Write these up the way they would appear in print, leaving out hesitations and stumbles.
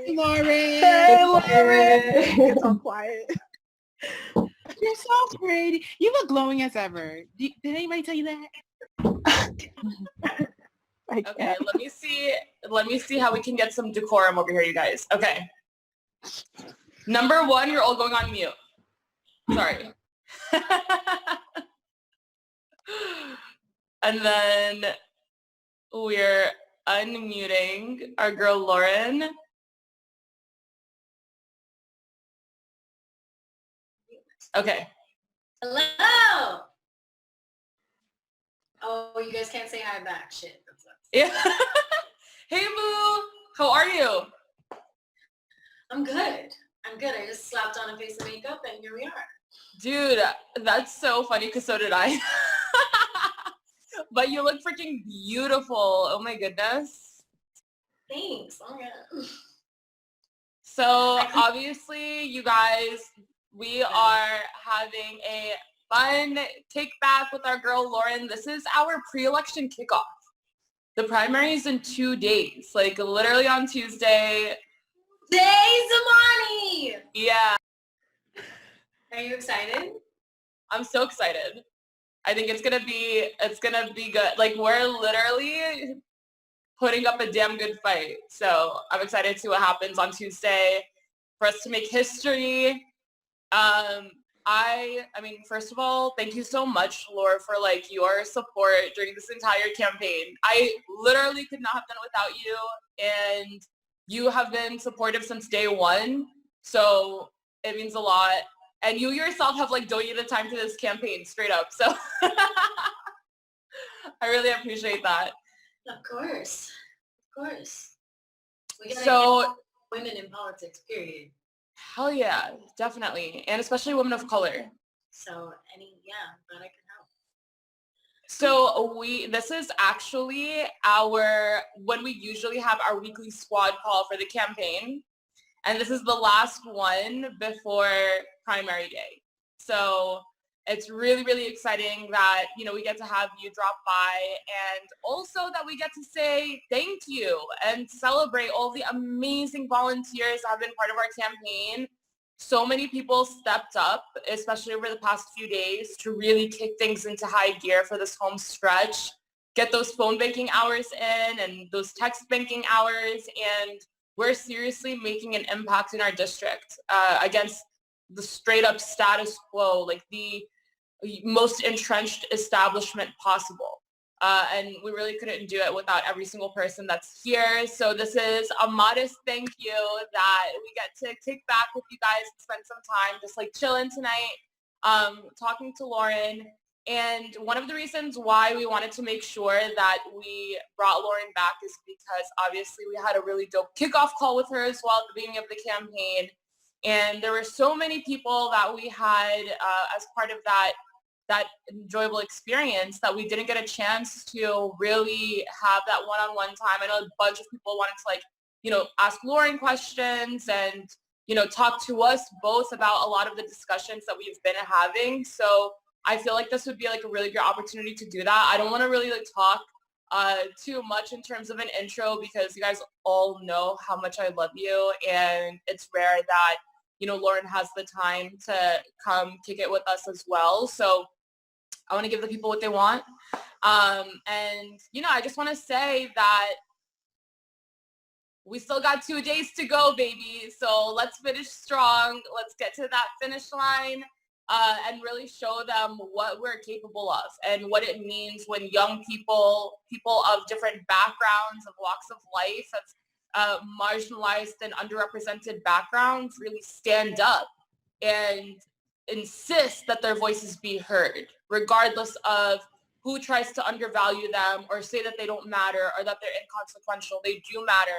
Lauren. Hey, Lauren. It's all quiet. You're so pretty. You look glowing as ever. Did anybody tell you that? Okay, let me see how we can get some decorum over here, you guys. Okay. Number one, you're all going on mute. Sorry. And then we're unmuting our girl Lauren. Okay. Hello. Oh, you guys can't say hi back. Shit. Yeah. Hey, Boo. How are you? I'm good. I just slapped on a face of makeup and here we are. Dude, that's so funny because so did I. But you look freaking beautiful. Oh my goodness. Thanks. Oh yeah. So obviously, you guys, we are having a fun kickback with our girl Lauren. This is our pre-election kickoff. The primary is in 2 days, like literally on Tuesday. Days, Amani! Yeah. Are you excited? I'm so excited. I think it's gonna be good. Like we're literally putting up a damn good fight. So I'm excited to see what happens on Tuesday for us to make history. I mean, first of all, thank you so much, Laura, for like your support during this entire campaign. I literally could not have done it without you, and you have been supportive since day one. So it means a lot. And you yourself have like donated time to this campaign straight up. So I really appreciate that. Of course. We gotta So get women in politics, period. hell yeah, definitely. And especially women of color. So glad I can help. So this is actually when we usually have our weekly squad call for the campaign. And this is the last one before primary day. So it's really, really exciting that, we get to have you drop by and also that we get to say thank you and celebrate all the amazing volunteers that have been part of our campaign. So many people stepped up, especially over the past few days, to really kick things into high gear for this home stretch, get those phone banking hours in and those text banking hours, and we're seriously making an impact in our district against the straight up status quo, like the most entrenched establishment possible. And we really couldn't do it without every single person that's here. So this is a modest thank you that we get to kick back with you guys and spend some time just like chilling tonight, talking to Lauren. And one of the reasons why we wanted to make sure that we brought Lauren back is because obviously we had a really dope kickoff call with her as well at the beginning of the campaign. And there were so many people that we had as part of that enjoyable experience that we didn't get a chance to really have that one-on-one time. I know a bunch of people wanted to ask Lauren questions and, talk to us both about a lot of the discussions that we've been having. So I feel like this would be like a really great opportunity to do that. I don't want to really talk too much in terms of an intro because you guys all know how much I love you, and it's rare that, Lauren has the time to come kick it with us as well. So I want to give the people what they want. And, I just want to say that we still got 2 days to go, baby. So let's finish strong. Let's get to that finish line and really show them what we're capable of and what it means when young people of different backgrounds, of walks of life, of marginalized and underrepresented backgrounds really stand up and insist that their voices be heard, regardless of who tries to undervalue them or say that they don't matter or that they're inconsequential. They do matter.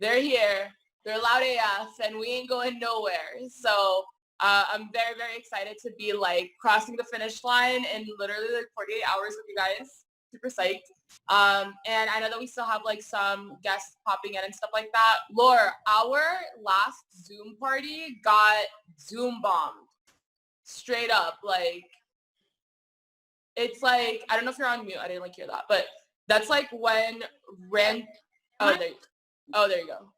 They're here. They're loud AF, and we ain't going nowhere. So I'm very, very excited to be crossing the finish line in literally 48 hours with you guys. Super psyched. And I know that we still have some guests popping in and stuff like that. Laura, our last Zoom party got Zoom bombed. Straight up, it's I don't know if you're on mute. I didn't hear that, but that's when there you go.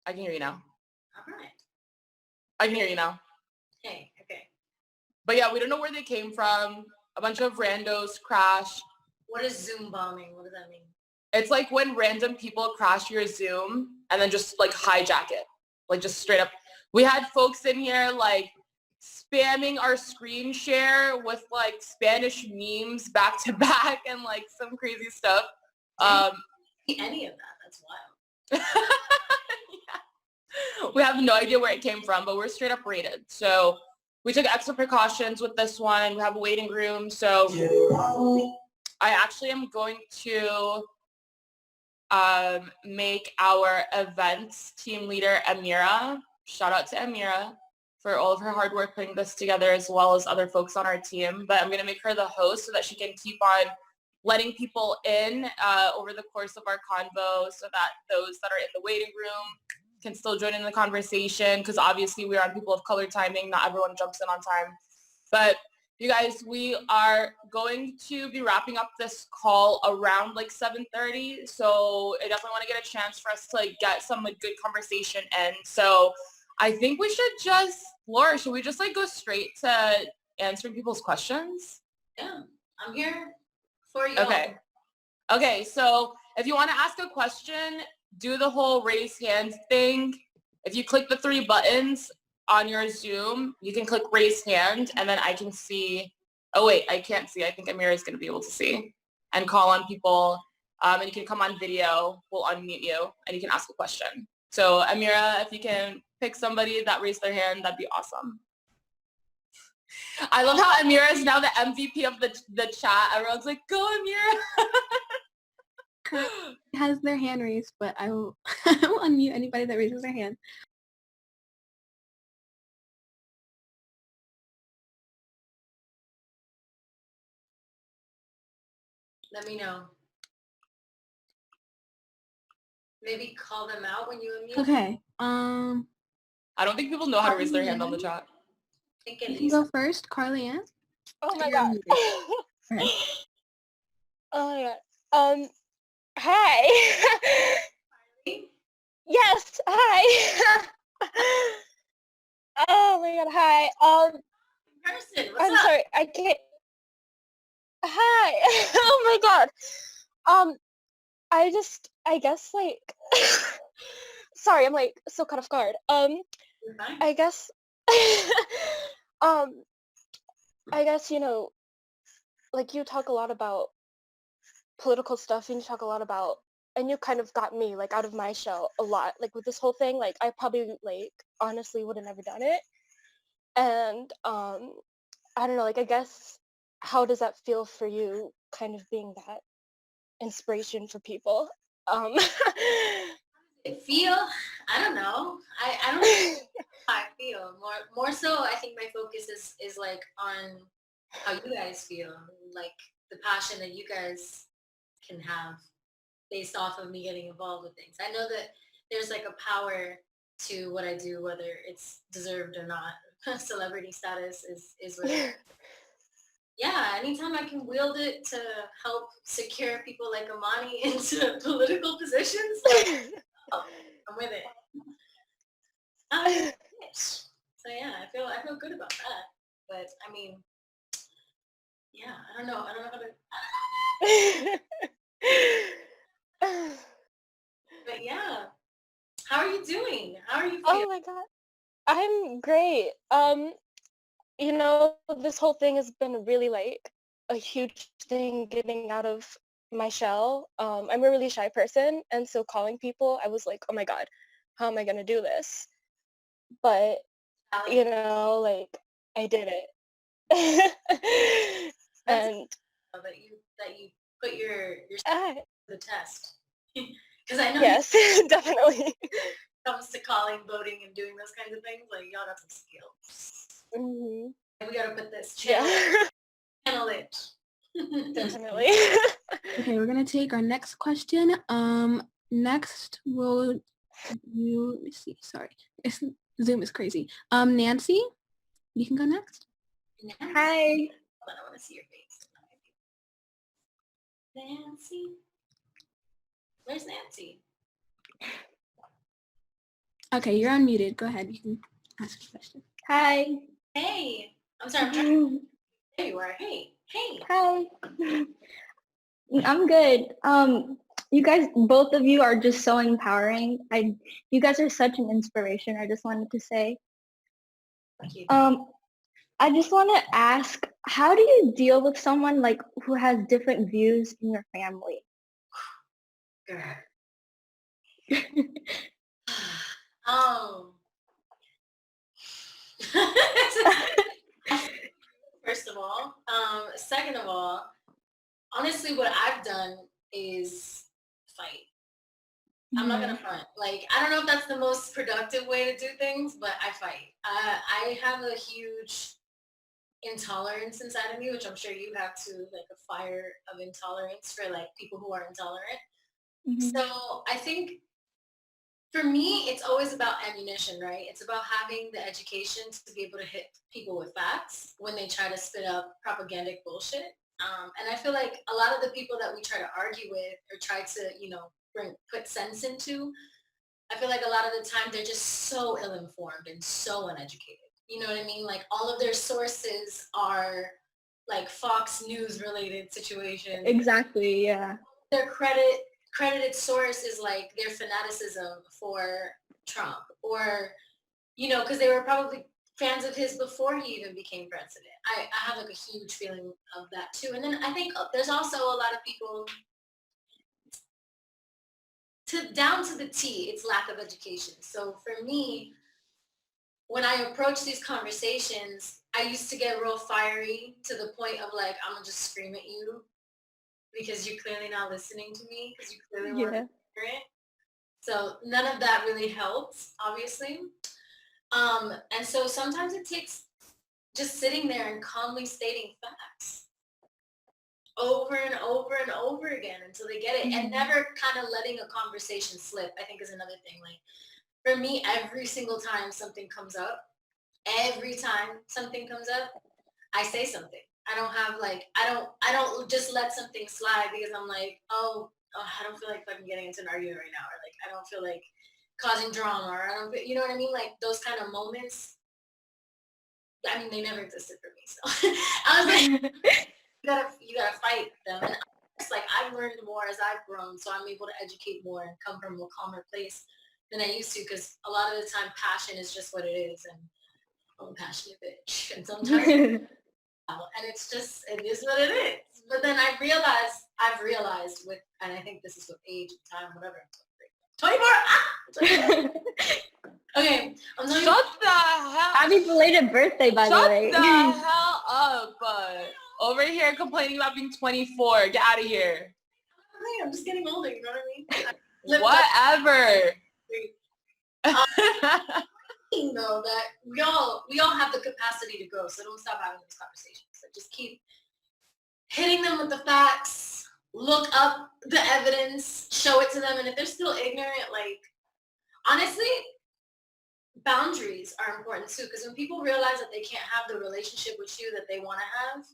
I can hear you now. All right. I can hear you now. Hey, okay. But yeah, we don't know where they came from. A bunch of randos crashed. What is Zoom bombing? What does that mean? It's like when random people crash your Zoom and then just like hijack it. Like just straight up. We had folks in here like spamming our screen share with like Spanish memes back to back and like some crazy stuff. Any of that? That's wild. Yeah. We have no idea where it came from, but we're straight up rated. So we took extra precautions with this one. We have a waiting room. So I actually am going to make our events team leader, Amira. Shout out to Amira for all of her hard work putting this together, as well as other folks on our team. But I'm going to make her the host so that she can keep on letting people in over the course of our convo so that those that are in the waiting room can still join in the conversation, because obviously we are on people of color timing. Not everyone jumps in on time. But you guys, we are going to be wrapping up this call around like 7:30. So I definitely want to get a chance for us to like get some like good conversation in. So I think we should just, Laura, should we just like go straight to answering people's questions? Yeah, I'm here for you. Okay. Okay, so if you want to ask a question, do the whole raise hand thing. If you click the 3 buttons on your Zoom, you can click raise hand, and then I can see, oh wait, I can't see. I think Amira is going to be able to see, and call on people, and you can come on video. We'll unmute you, and you can ask a question. So Amira, if you can pick somebody that raised their hand, that'd be awesome. I love how Amira is now the MVP of the chat. Everyone's like, go Amira. Has their hand raised, but I will unmute anybody that raises their hand. Let me know. Maybe call them out when you unmute. Okay. I don't think people know how to raise their hand on the chat. I think You at can least go first, Carly Ann. Oh my You're god. unmuted. Right. Oh my god. Hi. Yes, hi. Oh my god, hi. person. What's I'm up? sorry, I can't. Hi. Oh my god. I guess like sorry, I'm like so caught off guard. You're fine. I guess um I guess, you know, like you talk a lot about political stuff and you talk a lot about, and you kind of got me like out of my shell a lot, like with this whole thing. Like I probably like honestly would have never done it. And I don't know, like I guess how does that feel for you, kind of being that inspiration for people? It feel? I don't know. I don't know how I feel. More so I think my focus is like on how you guys feel, like the passion that you guys can have based off of me getting involved with things. I know that there's like a power to what I do, whether it's deserved or not. Celebrity status is what it is. Yeah, anytime I can wield it to help secure people like Amani into political positions, like, oh, I'm with it. So yeah, I feel good about that. But I mean, yeah, I don't know how to. But yeah, how are you doing? How are you feeling? Oh my god, I'm great. You know, this whole thing has been really like a huge thing, getting out of my shell. I'm a really shy person, and so calling people, I was like, oh my god, how am I gonna do this? But you know, like I did it. That's And that you put your ah, to the test. Because I know yes, definitely. when it comes to calling, voting, and doing those kinds of things, like y'all got some skills. Hmm. And we gotta put this Yeah, channel it. definitely. Okay, we're gonna take our next question. Next we'll do, let me see, sorry. Zoom is crazy. Nancy, you can go next. Hi. Hold on, I want to see your face. Nancy. Where's Nancy? Okay, you're unmuted. Go ahead. You can ask a question. Hi. Hey, I'm sorry, I'm trying. There you are. Hey. Hi. I'm good. You guys, both of you are just so empowering. You guys are such an inspiration. I just wanted to say. Thank you. I just want to ask, how do you deal with someone like who has different views in your family? Girl. First of all, second of all, honestly, what I've done is fight. I'm not gonna front. Like, I don't know if that's the most productive way to do things, but I fight. I have a huge intolerance inside of me, which I'm sure you have too, like a fire of intolerance for like people who are intolerant. So I think for me, it's always about ammunition, right? It's about having the education to be able to hit people with facts when they try to spit up propagandic bullshit. And I feel like a lot of the people that we try to argue with or try to, put sense into, I feel like a lot of the time they're just so ill-informed and so uneducated. You know what I mean? Like all of their sources are like Fox News related situations. Exactly, yeah. Their credited source is like their fanaticism for Trump or, because they were probably fans of his before he even became president. I have like a huge feeling of that too. And then I think there's also a lot of people down to the T, it's lack of education. So for me, when I approach these conversations, I used to get real fiery to the point of like, I'm gonna just scream at you because you're clearly not listening to me because you clearly want to hear it. So none of that really helps, obviously. And so sometimes it takes just sitting there and calmly stating facts over and over and over again until they get it, and never kind of letting a conversation slip, I think is another thing. Like for me, every single time something comes up, I say something. I don't have like, I don't just let something slide because I'm like, oh, I don't feel like fucking getting into an argument right now, or like, I don't feel like causing drama, or I don't, you know what I mean? Like those kind of moments, I mean, they never existed for me. So I was like, you gotta fight them. And it's like, I've learned more as I've grown, so I'm able to educate more and come from a calmer place than I used to, because a lot of the time passion is just what it is, and I'm a passionate bitch, and sometimes and it's just, it is what it is. But then I've realized with, and I think this is with age and time, whatever, 24, okay, I'm telling you. Shut the hell. Happy belated birthday, by the way. Shut the hell up. Over here complaining about being 24. Get out of here. I'm just getting older, you know what I mean? Whatever. Though that we all have the capacity to grow, so don't stop having these conversations. So just keep hitting them with the facts, look up the evidence, show it to them, and if they're still ignorant, like honestly, boundaries are important too, because when people realize that they can't have the relationship with you that they want to have,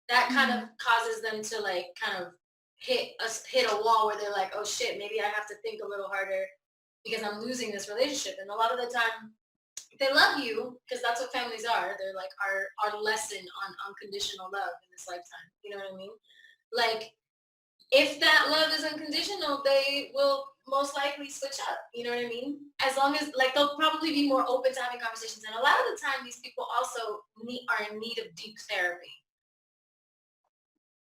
that kind of causes them to like kind of hit a wall where they're like, oh shit, maybe I have to think a little harder because I'm losing this relationship. And a lot of the time they love you, because that's what families are. They're like our lesson on unconditional love in this lifetime. You know what I mean? Like if that love is unconditional, they will most likely switch up. You know what I mean? As long as like they'll probably be more open to having conversations. And a lot of the time these people also are in need of deep therapy.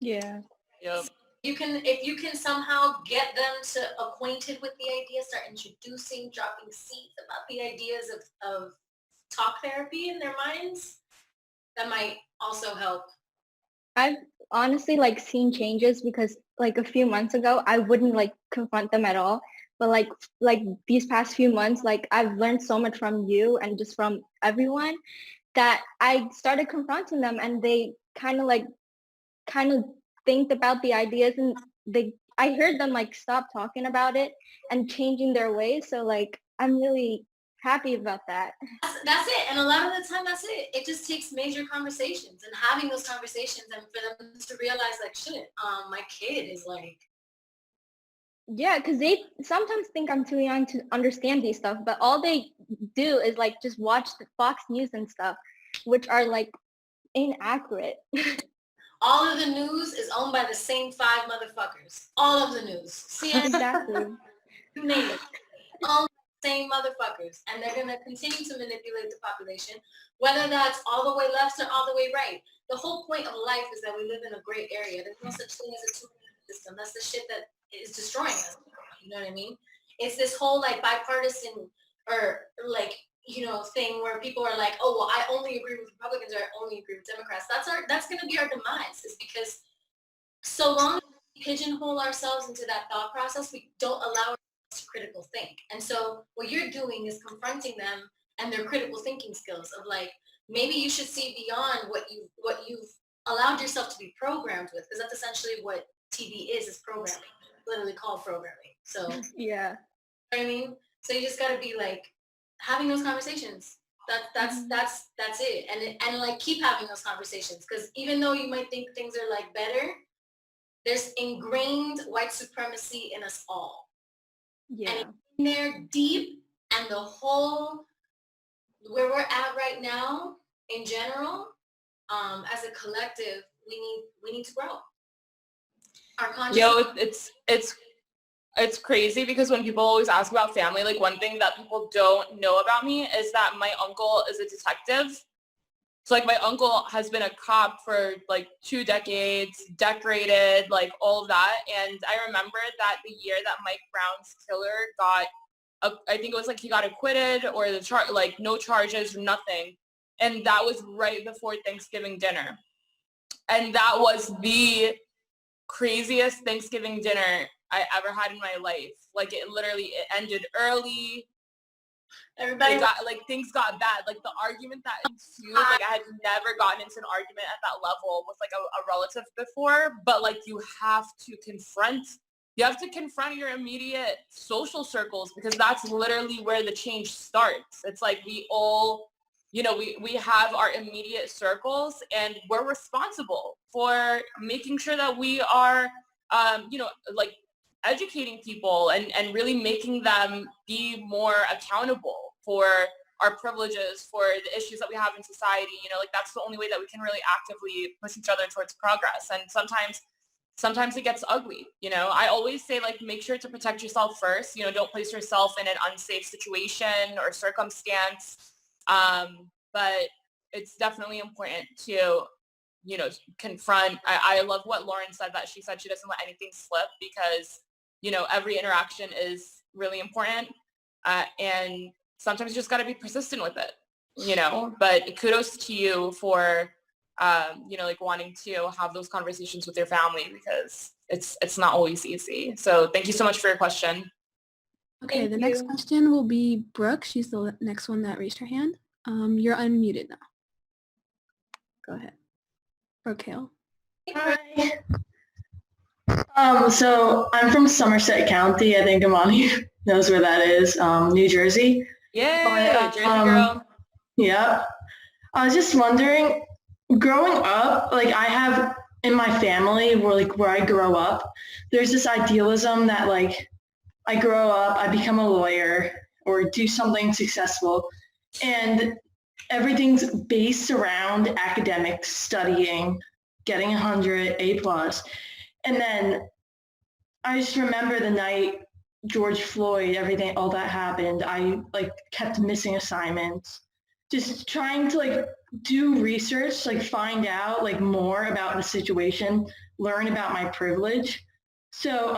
Yeah. Yep. If you can somehow get them to acquainted with the idea, start introducing, dropping seeds about the ideas of talk therapy in their minds, that might also help. I've honestly like seen changes, because like a few months ago I wouldn't like confront them at all, but like these past few months, like I've learned so much from you and just from everyone that I started confronting them, and they kind of think about the ideas, and I heard them like stop talking about it and changing their ways. So like I'm really happy about that. That's it. And a lot of the time that's it. It just takes major conversations and having those conversations, and for them to realize like, shit, my kid is like Yeah, because they sometimes think I'm too young to understand these stuff, but all they do is like just watch the Fox News and stuff, which are like inaccurate. All of the news is owned by the same 5 motherfuckers. All of the news. CNN, Exactly. you name it. All the same motherfuckers. And they're going to continue to manipulate the population, whether that's all the way left or all the way right. The whole point of life is that we live in a gray area. There's no such thing as a two-party system. That's the shit that is destroying us. You know what I mean? It's this whole like bipartisan or like, you know, thing where people are like, oh, well, I only agree with Republicans or I only agree with Democrats. That's going to be our demise, is because so long as we pigeonhole ourselves into that thought process, we don't allow ourselves to critical think. And so what you're doing is confronting them and their critical thinking skills of like, maybe you should see beyond what you've allowed yourself to be programmed with, because that's essentially what TV is programming, literally called programming. So Yeah. you know what I mean? So you just got to be like having those conversations. That's it. And like keep having those conversations, because even though you might think things are like better, there's ingrained white supremacy in us all. Yeah. And it's in there deep, and the whole where we're at right now in general, as a collective, we need to grow. Our consciousness. It's crazy because when people always ask about family, like one thing that people don't know about me is that my uncle is a detective. So like my uncle has been a cop for like 2 decades, decorated, like all of that. And I remember that the year that Mike Brown's killer got, I think it was like he got acquitted or like no charges, nothing. And that was right before Thanksgiving dinner. And that was the craziest Thanksgiving dinner I ever had in my life. Like it ended early. Everybody Things got bad. Like the argument that ensued, like I had never gotten into an argument at that level with like a relative before, but like you have to confront your immediate social circles, because that's literally where the change starts. It's like we all, you know, we have our immediate circles, and we're responsible for making sure that we are, like educating people and really making them be more accountable for our privileges, for the issues that we have in society. You know, like that's the only way that we can really actively push each other towards progress. And sometimes it gets ugly. You know, I always say like, make sure to protect yourself first. You know, don't place yourself in an unsafe situation or circumstance. But it's definitely important to, you know, confront. I love what Lauren said, that she said she doesn't let anything slip, because, you know, every interaction is really important. And sometimes you just got to be persistent with it, you know, but kudos to you for, you know, like wanting to have those conversations with your family, because it's not always easy. So thank you so much for your question. Okay, Thank the next you. question will be Brooke. She's the next one that raised her hand. You're unmuted now. Go ahead. Brooke Hale. Hi. So I'm from Somerset County. I think Amani knows where that is, New Jersey. Yay, Jersey girl. Yeah. I was just wondering, growing up, like I have in my family, where I grow up, there's this idealism that like I grow up, I become a lawyer or do something successful, and everything's based around academics, studying, getting 100, A+. And then I just remember the night George Floyd, everything, all that happened. I like kept missing assignments, just trying to like do research, like find out like more about the situation, learn about my privilege. So,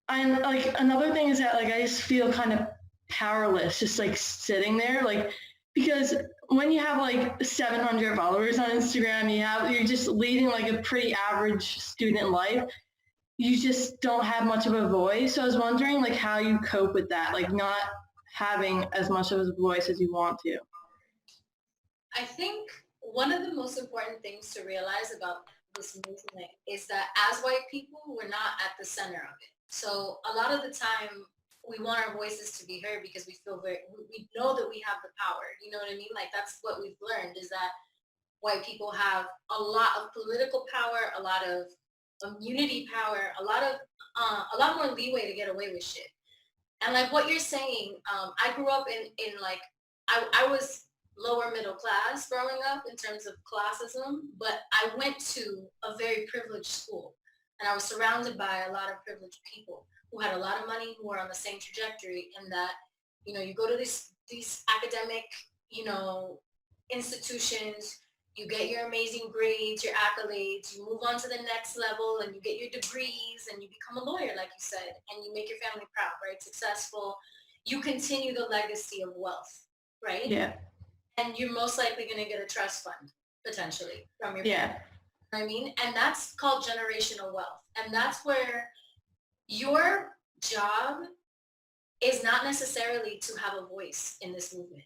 and like another thing is that like I just feel kind of powerless, just like sitting there, like because when you have like 700 followers on Instagram, you're just leading like a pretty average student life. You just don't have much of a voice. So I was wondering like how you cope with that, like not having as much of a voice as you want to. I think one of the most important things to realize about this movement is that as white people, we're not at the center of it. So a lot of the time we want our voices to be heard because we feel we know that we have the power. You know what I mean? Like that's what we've learned, is that white people have a lot of political power, a lot of immunity power, a lot more leeway to get away with shit. And like what you're saying, I grew up in like, I was lower middle class growing up in terms of classism, but I went to a very privileged school and I was surrounded by a lot of privileged people who had a lot of money, who were on the same trajectory, and that, you know, you go to these academic, you know, institutions, you get your amazing grades, your accolades, you move on to the next level and you get your degrees and you become a lawyer, like you said, and you make your family proud, right? Successful. You continue the legacy of wealth, right? Yeah. And you're most likely going to get a trust fund, potentially, from your Yeah. parents. You know what I mean? And that's called generational wealth. And that's where your job is not necessarily to have a voice in this movement.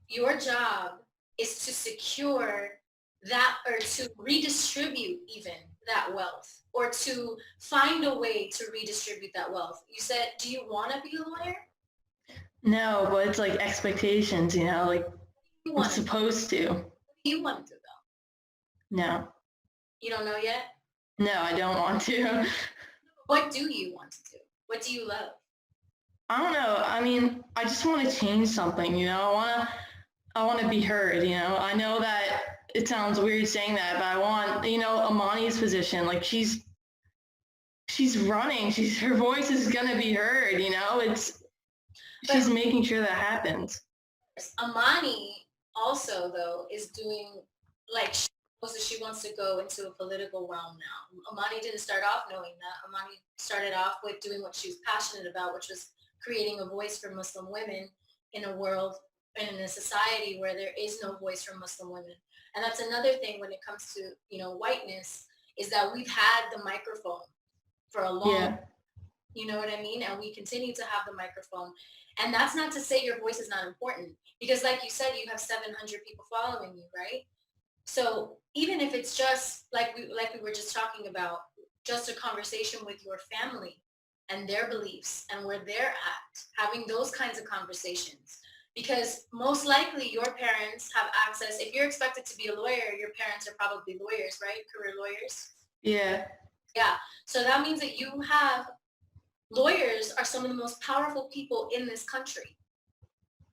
Your job is to secure that, or to redistribute even that wealth, or to find a way to redistribute that wealth. You said, do you want to be a lawyer? No, but it's like expectations, you know, like You I'm want to. supposed to. Do you want to though? No. You don't know yet? No, I don't want to. What do you want to do? What do you love? I don't know. I mean, I just want to change something, you know. I want to be heard, you know. I know that it sounds weird saying that, but I want, you know, Amani's position. Like she's running. Her voice is gonna be heard, you know. She's making sure that happens. Amani also though is doing, like, she knows that she wants to go into a political realm now. Amani didn't start off knowing that. Amani started off with doing what she was passionate about, which was creating a voice for Muslim women in a world and in a society where there is no voice for Muslim women. And that's another thing when it comes to, you know, whiteness, is that we've had the microphone for a long time. You know what I mean? And we continue to have the microphone. And that's not to say your voice is not important, because like you said, you have 700 people following you, right? So even if it's just like we were just talking about, just a conversation with your family and their beliefs and where they're at, having those kinds of conversations, because most likely your parents have access. If you're expected to be a lawyer, your parents are probably lawyers, right? Career lawyers. Yeah. Yeah. So that means that you have, lawyers are some of the most powerful people in this country.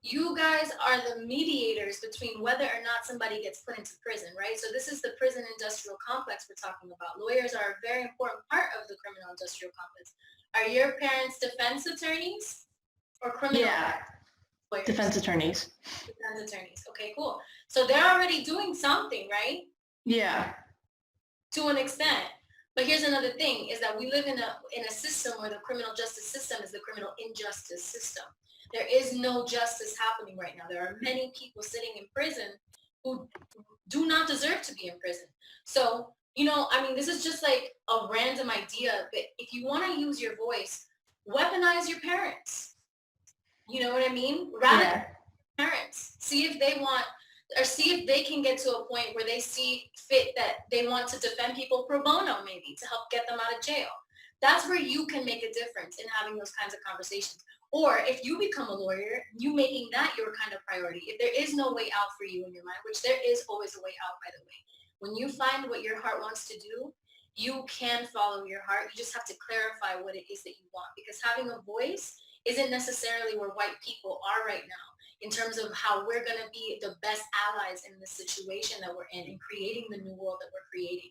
You guys are the mediators between whether or not somebody gets put into prison, right? So this is the prison industrial complex we're talking about. Lawyers are a very important part of the criminal industrial complex. Are your parents defense attorneys or criminal lawyers? Defense attorneys. Defense attorneys. Okay, cool. So they're already doing something, right? Yeah. To an extent. But here's another thing, is that we live in a system where the criminal justice system is the criminal injustice system. There is no justice happening right now. There are many people sitting in prison who do not deserve to be in prison. So, you know, I mean, this is just like a random idea, but if you want to use your voice, weaponize your parents. You know what I mean? Rather than parents. See if they want, or see if they can get to a point where they see fit that they want to defend people pro bono, maybe to help get them out of jail. That's where you can make a difference in having those kinds of conversations. Or if you become a lawyer, you making that your kind of priority. If there is no way out for you in your mind, which there is always a way out, by the way. When you find what your heart wants to do, you can follow your heart. You just have to clarify what it is that you want, because having a voice isn't necessarily where white people are right now, in terms of how we're going to be the best allies in the situation that we're in and creating the new world that we're creating.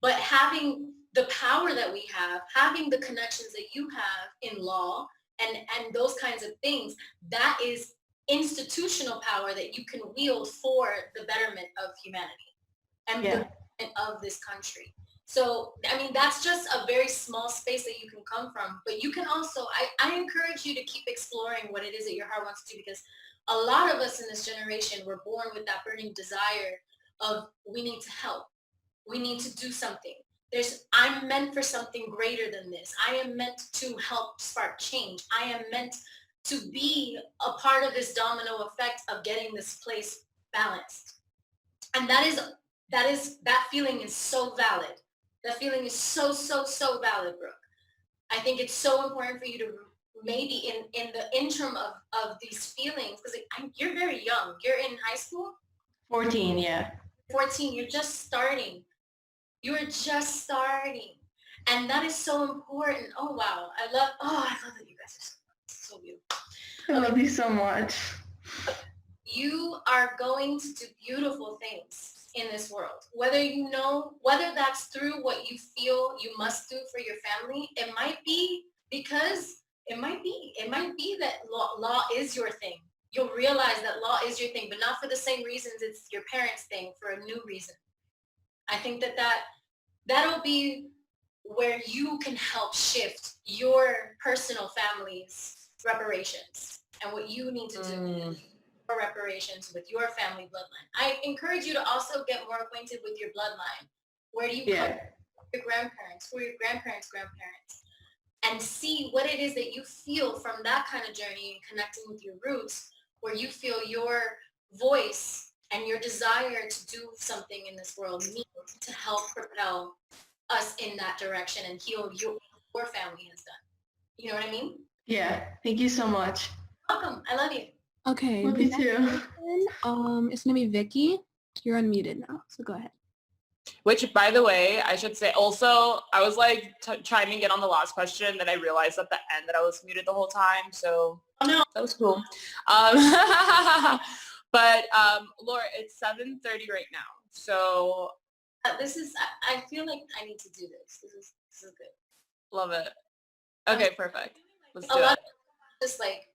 But having the power that we have, having the connections that you have in law and those kinds of things, that is institutional power that you can wield for the betterment of humanity and the betterment of this country. So, I mean, that's just a very small space that you can come from. But you can also, I encourage you to keep exploring what it is that your heart wants to do, because a lot of us in this generation were born with that burning desire of, we need to help. We need to do something. I'm meant for something greater than this. I am meant to help spark change. I am meant to be a part of this domino effect of getting this place balanced. And that feeling is so valid. That feeling is so, so, so valid, Brooke. I think it's so important for you to maybe in the interim of these feelings, because you're very young. You're in high school? 14, yeah. 14, you're just starting. You're just starting. And that is so important. Oh, wow. I love that you guys are so beautiful. I love you so much. You are going to do beautiful things in this world. Whether that's through what you feel you must do for your family, it might be that law is your thing. You'll realize that law is your thing, but not for the same reasons it's your parents' thing, for a new reason. I think that'll be where you can help shift your personal family's reparations and what you need to do for reparations with your family bloodline. I encourage you to also get more acquainted with your bloodline. Where do you come from? Your grandparents, who are your grandparents' grandparents, and see what it is that you feel from that kind of journey and connecting with your roots, where you feel your voice and your desire to do something in this world needs to help propel us in that direction and heal your family has done. You know what I mean? Yeah. Thank you so much. Welcome. I love you. Okay. Love you too. It's gonna be Vicky. You're unmuted now, so go ahead. Which, by the way, I should say also, I was like chiming in on the last question, then I realized at the end that I was muted the whole time. So that was cool. But Laura, it's 7:30 right now. So I feel like I need to do this. This is good. love it. Okay, perfect. Let's do A lot it. of just like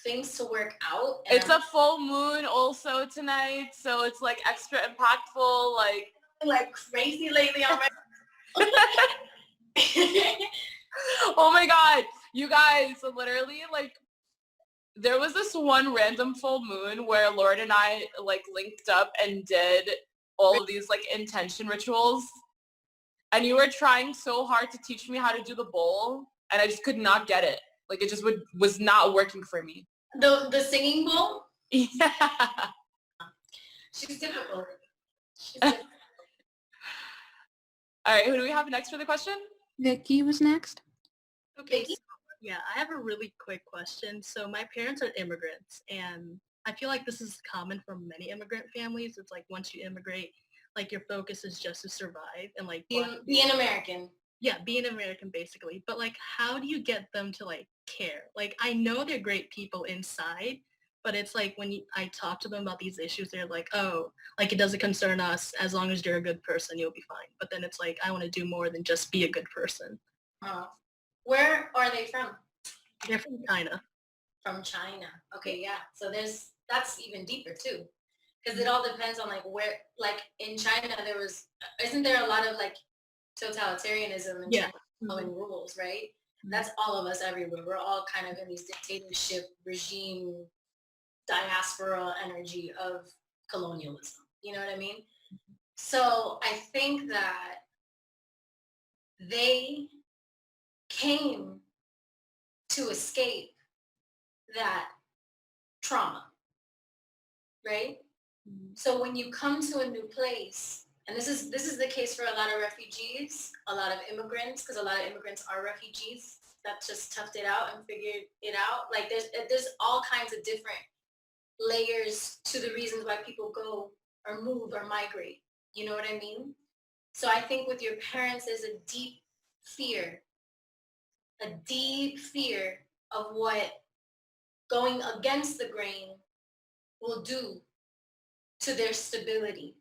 things to work out. It's a full moon also tonight, so it's like extra impactful, like crazy lately on my oh my god, you guys, literally, like, there was this one random full moon where Lauren and I like linked up and did all of these like intention rituals, and you were trying so hard to teach me how to do the bowl, and I just could not get it. Like, it just was not working for me. The singing bowl. Yeah. She's difficult. All right, who do we have next for the question? Vicky was next. Okay, so, yeah, I have a really quick question. So my parents are immigrants, and I feel like this is common for many immigrant families. It's like once you immigrate, like your focus is just to survive and like Be an American. Yeah, be an American basically. But like, how do you get them to like care? Like, I know they're great people inside, but it's like when I talk to them about these issues, they're like, oh, like it doesn't concern us. As long as you're a good person, you'll be fine. But then it's like, I want to do more than just be a good person. Where are they from? They're from China. From China. Okay, yeah. So that's even deeper too. Because it all depends on like where, like in China isn't there a lot of like totalitarianism and following rules, right? That's all of us everywhere. We're all kind of in these dictatorship regime diaspora energy of colonialism. You know what I mean? So I think that they came to escape that trauma, right? So when you come to a new place, and this is the case for a lot of refugees, a lot of immigrants, because a lot of immigrants are refugees that just toughed it out and figured it out. Like there's all kinds of different layers to the reasons why people go or move or migrate. You know what I mean? So I think with your parents, there's a deep fear of what going against the grain will do to their stability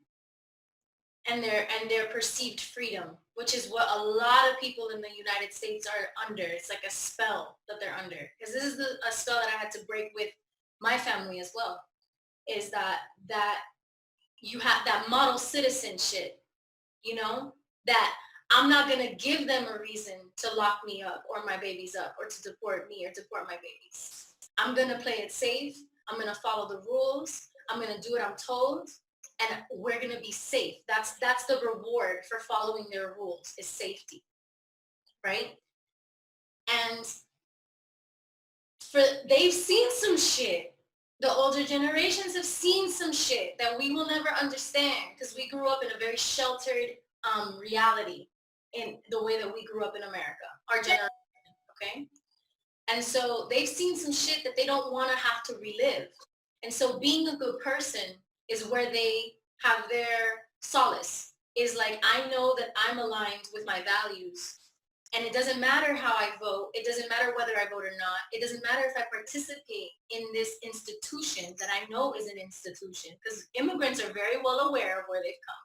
and their perceived freedom, which is what a lot of people in the United States are under. It's like a spell that they're under. Because this is a spell that I had to break with my family as well, is that you have that model citizen shit, you know, that I'm not going to give them a reason to lock me up or my babies up or to deport me or deport my babies. I'm going to play it safe. I'm going to follow the rules. I'm going to do what I'm told. And we're going to be safe. That's the reward for following their rules, is safety, right? And they've seen some shit. The older generations have seen some shit that we will never understand because we grew up in a very sheltered reality in the way that we grew up in America, our generation, okay? And so they've seen some shit that they don't want to have to relive. And so being a good person is where they have their solace. is like, I know that I'm aligned with my values. And it doesn't matter how I vote. It doesn't matter whether I vote or not. It doesn't matter if I participate in this institution that I know is an institution, because immigrants are very well aware of where they've come.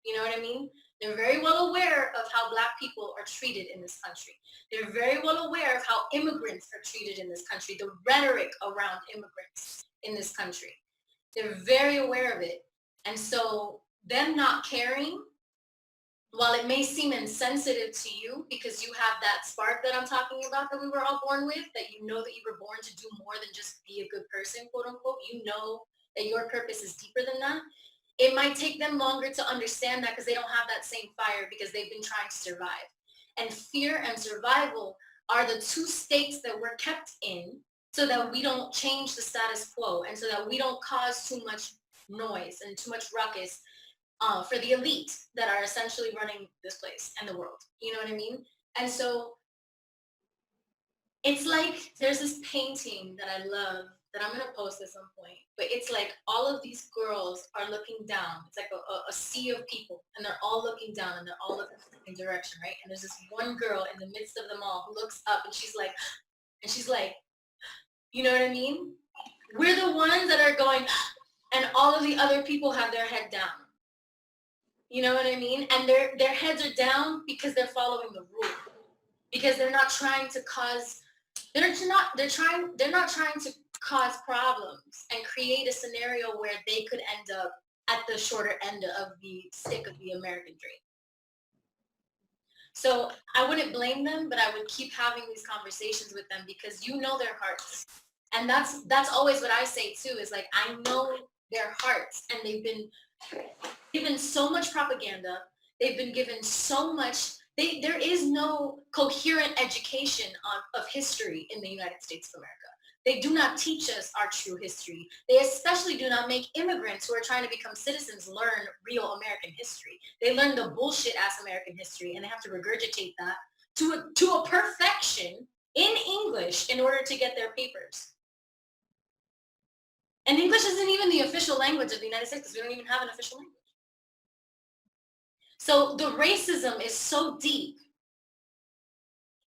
You know what I mean? They're very well aware of how Black people are treated in this country. They're very well aware of how immigrants are treated in this country, the rhetoric around immigrants in this country. They're very aware of it. And so them not caring, while it may seem insensitive to you because you have that spark that I'm talking about that we were all born with, that you know that you were born to do more than just be a good person, quote unquote, you know that your purpose is deeper than that. It might take them longer to understand that because they don't have that same fire because they've been trying to survive. And fear and survival are the two states that we're kept in so that we don't change the status quo and so that we don't cause too much noise and too much ruckus for the elite that are essentially running this place and the world. You know what I mean? And so it's like there's this painting that I love that I'm going to post at some point, but it's like all of these girls are looking down. It's like a sea of people and they're all looking down and they're all looking in the same direction, right? And there's this one girl in the midst of them all who looks up and she's like, you know what I mean? We're the ones that are going, and all of the other people have their head down. You know what I mean? And their heads are down because they're following the rule. Because they're not trying to cause, they're not trying to cause problems and create a scenario where they could end up at the shorter end of the stick of the American dream. So I wouldn't blame them, but I would keep having these conversations with them because you know their hearts. And that's always what I say too, is like, I know their hearts and they've been given so much propaganda. They've been given so much. There is no coherent education of history in the United States of America. They do not teach us our true history. They especially do not make immigrants who are trying to become citizens learn real American history. They learn the bullshit ass American history and they have to regurgitate that to a perfection in English in order to get their papers. And English isn't even the official language of the United States because we don't even have an official language. So the racism is so deep.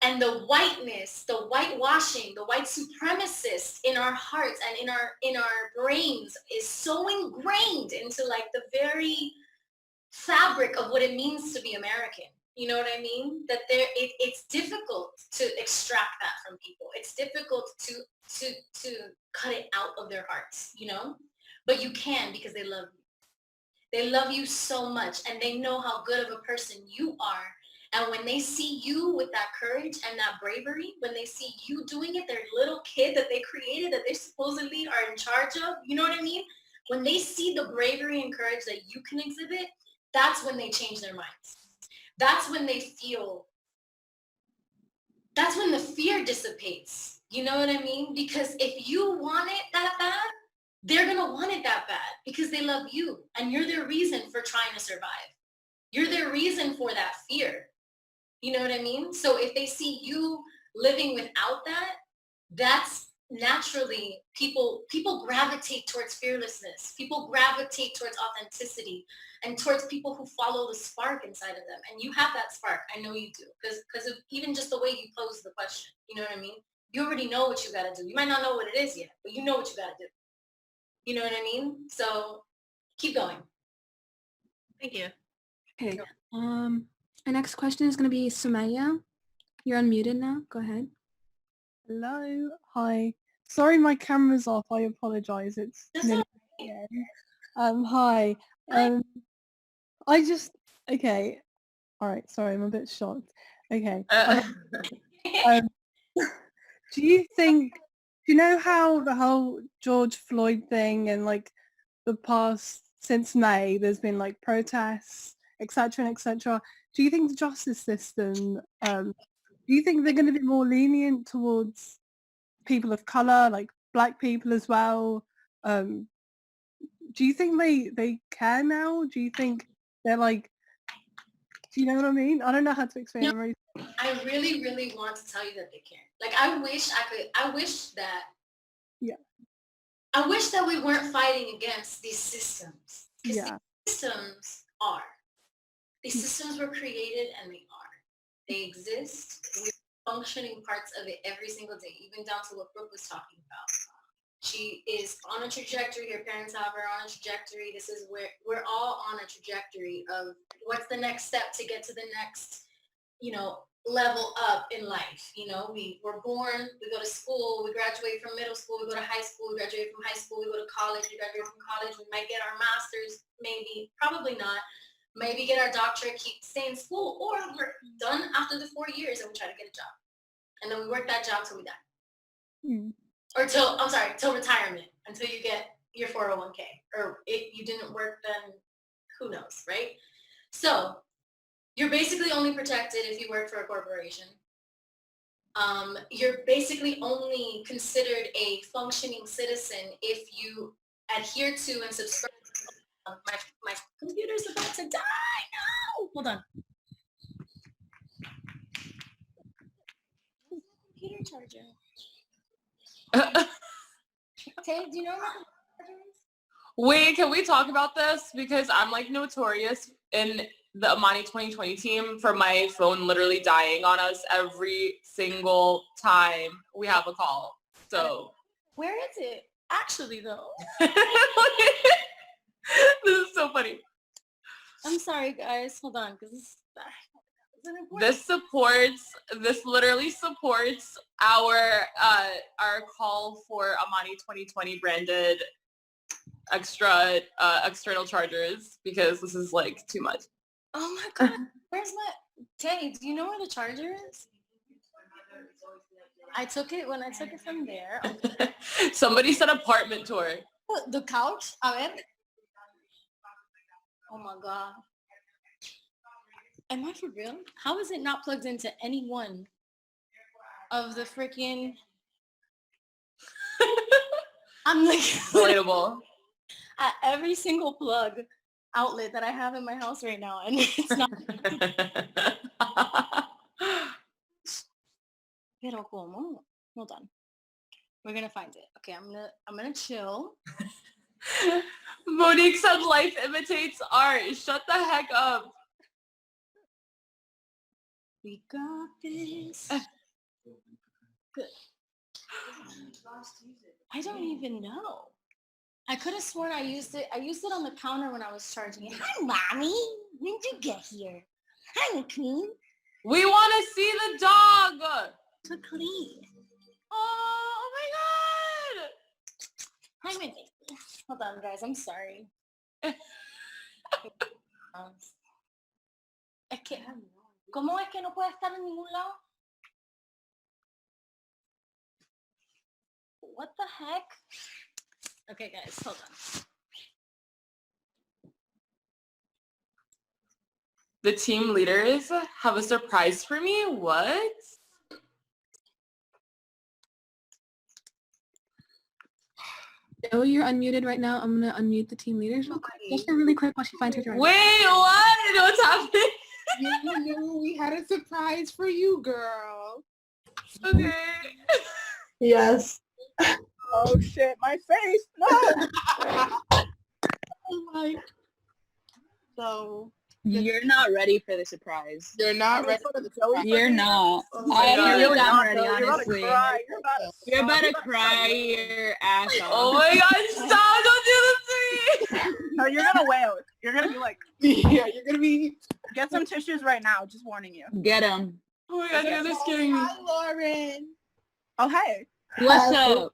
And the whiteness, the whitewashing, the white supremacists in our hearts and in our brains is so ingrained into like the very fabric of what it means to be American. You know what I mean? That it's difficult to extract that from people. It's difficult to cut it out of their hearts, you know? But you can because they love you. They love you so much and they know how good of a person you are. And when they see you with that courage and that bravery, when they see you doing it, their little kid that they created, that they supposedly are in charge of, you know what I mean? When they see the bravery and courage that you can exhibit, that's when they change their minds. That's when they feel, that's when the fear dissipates. You know what I mean? Because if you want it that bad, they're going to want it that bad because they love you and you're their reason for trying to survive. You're their reason for that fear. You know what I mean? So if they see you living without that, that's naturally people gravitate towards fearlessness. People gravitate towards authenticity and towards people who follow the spark inside of them. And you have that spark. I know you do because of even just the way you pose the question. You know what I mean? You already know what you got to do. You might not know what it is yet, but you know what you got to do. You know what I mean? So keep going. Thank you. Okay. Our next question is going to be Sumaya. You're unmuted now. Go ahead. Hello. Hi. Sorry my camera's off. I apologize. It's nearly the end. Hi. Okay. All right. Sorry, I'm a bit shocked. Okay. Do you know how the whole George Floyd thing and like the past since May, there's been like protests, etc. and etc. Do you think the justice system, do you think they're going to be more lenient towards people of color, like black people as well? Do you think they care now? Do you think they're like, do you know what I mean? I don't know how to explain it. Really. I really, really want to tell you that they can. Like, I wish that we weren't fighting against these systems. Because these systems are. These systems were created and they are. They exist. We're functioning parts of it every single day, even down to what Brooke was talking about. She is on a trajectory. Her parents have her on a trajectory. This is where we're all on a trajectory of what's the next step to get to the next, level up in life. We were born, we go to school, we graduate from middle school, we go to high school, we graduate from high school, we go to college, we graduate from college, we might get our master's, maybe, probably not, maybe get our doctorate, stay in school, or we're done after the 4 years and we try to get a job. And then we work that job till we die. Or till retirement, until you get your 401k. Or if you didn't work, then who knows, right? So you're basically only protected if you work for a corporation. You're basically only considered a functioning citizen if you adhere to and subscribe. My computer's about to die. No, hold on. Computer charger. Tay, do you know what the charger is? Wait, can we talk about this? Because I'm like notorious in the Amani 2020 team for my phone literally dying on us every single time we have a call. So where is it? Actually though. This is so funny. I'm sorry guys. Hold on, because this literally supports our call for Amani 2020 branded external chargers, because this is like too much. Oh my god, where's my Tay? Do you know where the charger is? I took it from there. Somebody said apartment tour. The couch? A ver. Oh my god. Am I for real? How is it not plugged into any one of the freaking... I'm like... Relatable. At every single plug outlet that I have in my house right now, and it's not... Pero como? Hold on. We're gonna find it. Okay, I'm gonna chill. Monique said life imitates art. Shut the heck up. We got this. Good. I don't even know. I could have sworn I used it. I used it on the counter when I was charging it. Hi, Mommy. When did you get here? Hi, Queen. We want to see the dog. To clean. Oh my god. Hi, my baby. Hold on, guys. I'm sorry. Es que, ¿cómo es que no puede estar en ningún lado? What the heck? Okay, guys, hold on. The team leaders have a surprise for me? What? Joe, you're unmuted right now. I'm gonna unmute the team leaders real quick. Just really quick while she finds her driver. Wait, what? What's happening? You knew we had a surprise for you, girl. Okay. Yes. Oh shit, my face. No. Oh my. So you're not ready for the surprise. You're not ready for the surprise. You're not. Oh I don't really think I'm not, ready, though. honestly. You're about to cry your ass off. Oh my god, stop! Don't do this to me! No, you're gonna wail. You're gonna be like, yeah, you're gonna be. Get some tissues right now. Just warning you. Get them. Oh my god, you guys are scaring me. Hi, Lauren. Oh hey. What's up?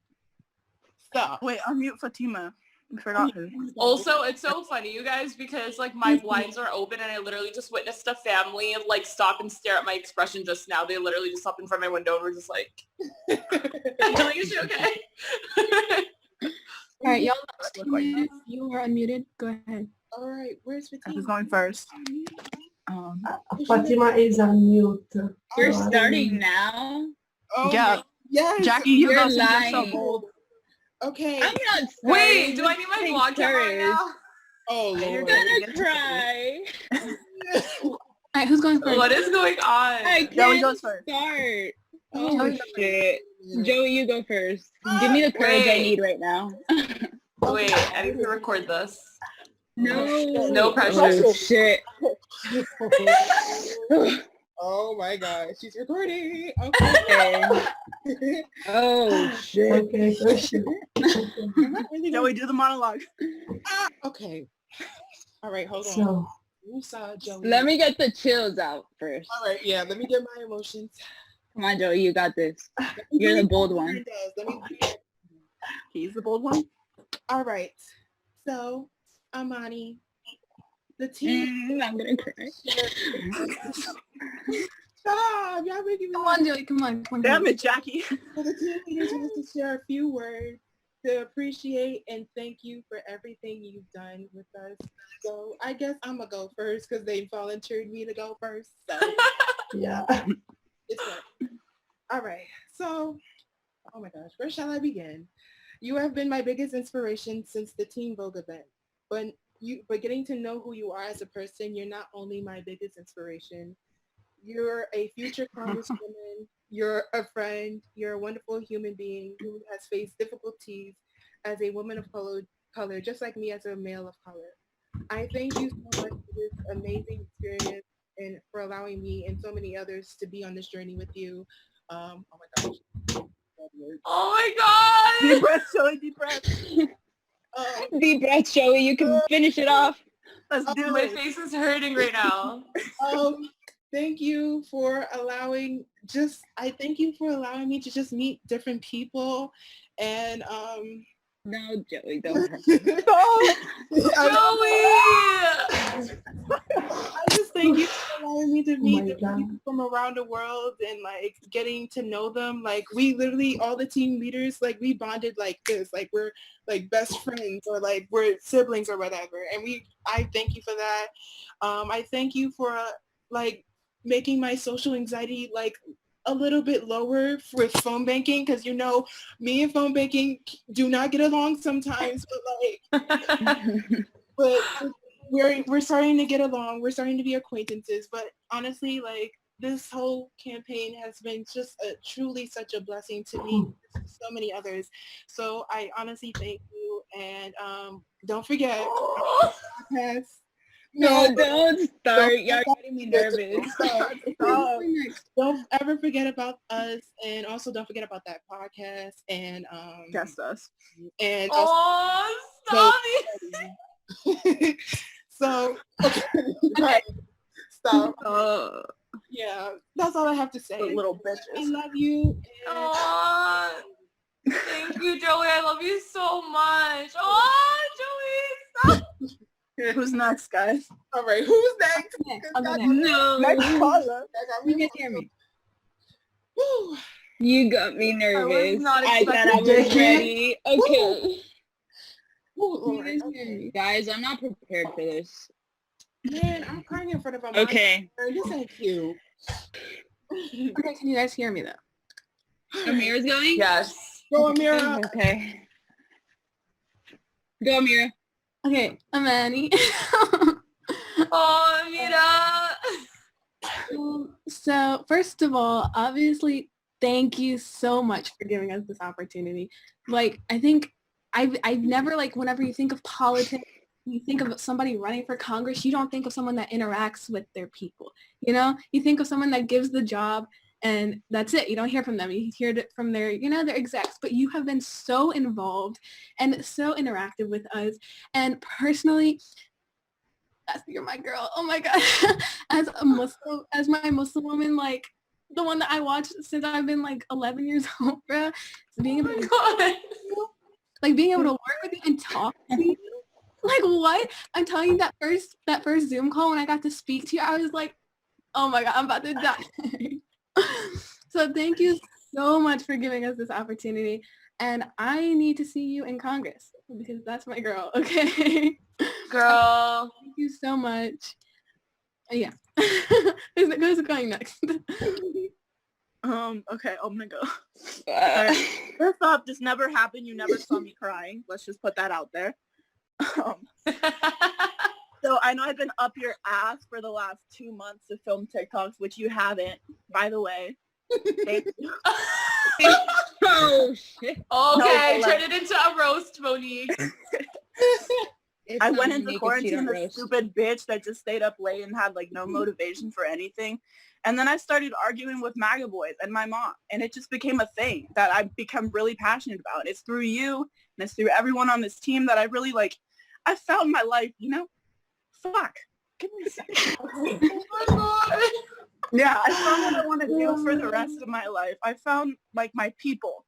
Stop. Wait, unmute Fatima. I forgot her. Also, it's so funny, you guys, because like my blinds are open and I literally just witnessed a family like stop and stare at my expression just now. They literally just stopped in front of my window and were just like, like, is she okay? All right, y'all. You are unmuted. Go ahead. All right, where's Fatima? Who's going first? Fatima is on mute. We're starting now. Oh Yeah. my- Yes. Jackie, you You're got some just so lying. bold. Okay. I'm not sorry. Wait, do I need my Take vlog camera right courage. now? Oh You're Lord. I'm gonna cry. All right, who's going first? What is going on? I Joey can't goes first. start. Oh, Oh shit. Joey, you go first. Give me the courage I need right now. Wait, I need to record this. No. No pressure. Oh shit. Oh my God, she's recording. Okay. Oh shit. Okay, go shit. Joey, do the monologue. Okay. All right, hold on. So, You saw Joey. Let me get the chills out first. All right, yeah. Let me get my emotions. Come on, Joey, you got this. You're the bold one. Let me. He's the bold one. All right. So, Amani, the team. I'm gonna cry. Stop! Y'all making me Come on, Joey. Come on. Damn it, Jackie. So the team leaders want to share a few words to appreciate and thank you for everything you've done with us. So I guess I'm gonna go first because they volunteered me to go first. So yeah. it's right. All right. So, oh my gosh, where shall I begin? You have been my biggest inspiration since the Teen Vogue event. But getting to know who you are as a person, you're not only my biggest inspiration. You're a future congresswoman. You're a friend. You're a wonderful human being who has faced difficulties as a woman of color, just like me as a male of color. I thank you so much for this amazing experience and for allowing me and so many others to be on this journey with you. Oh my gosh. Oh my God. Deep breath, Joey, deep breath. Deep breath, Joey. You can finish it off. Let's do My it. face is hurting right now. Thank you for allowing I thank you for allowing me to just meet different people and No, Joey, don't hurt. Joey! I just thank you for allowing me to meet different God. people from around the world and like getting to know them. Like we literally, all the team leaders, like we bonded like this, like we're like best friends or like we're siblings or whatever. And I thank you for that. I thank you for like making my social anxiety like a little bit lower with phone banking because me and phone banking do not get along sometimes, but we're starting to get along. We're starting to be acquaintances. But honestly, like this whole campaign has been just truly such a blessing to me, to so many others. So I honestly thank you, and don't forget. No, don't start. You're getting me nervous. Don't ever forget about us, and also don't forget about that podcast and Just us. And stop it. So okay. Stop. Yeah, that's all I have to say. The little bitches. I love you. Thank you, Joey. I love you so much. Joey, stop. Who's next, guys? All right, who's next? No. Next caller. You can hear me. Woo. You got me nervous. not I thought I was ready. Okay. Ooh, Guys, I'm not prepared for this. Man, I'm crying in front of a Okay. This ain't cute. Okay, can you guys hear me though? Amira's going? Yes. Go, Amira. Okay. Go, Amira. Okay, Amani. Amira. So first of all, obviously, thank you so much for giving us this opportunity. Like, I think I've never, like, whenever you think of politics, you think of somebody running for Congress, you don't think of someone that interacts with their people. You think of someone that gives the job and that's it. You don't hear from them. You hear it from their execs, but you have been so involved and so interactive with us. And personally, you're my girl. Oh my God. As my Muslim woman, like the one that I watched since I've been like 11 years old, bro. Being able to work with you and talk to you. Like what? I'm telling you, that first Zoom call when I got to speak to you, I was like, oh my God, I'm about to die. So thank you so much for giving us this opportunity. And I need to see you in Congress because that's my girl, okay? Girl. Thank you so much. Yeah. Who's going next? Okay, I'm gonna go. First off, this never happened. You never saw me crying. Let's just put that out there. So I know I've been up your ass for the last 2 months to film TikToks, which you haven't, by the way. Thank you. Oh shit. Okay, No, turn it into a roast, Monique. It's I not went into unique if she quarantine don't a roast. stupid bitch that just stayed up late and had like no motivation for anything. And then I started arguing with MAGA boys and my mom. And it just became a thing that I've become really passionate about. It's through you and it's through everyone on this team that I really like, I found my life, you know? Fuck. Give me a second. Oh my God. Yeah, I found what I want to do for the rest of my life. I found like my people.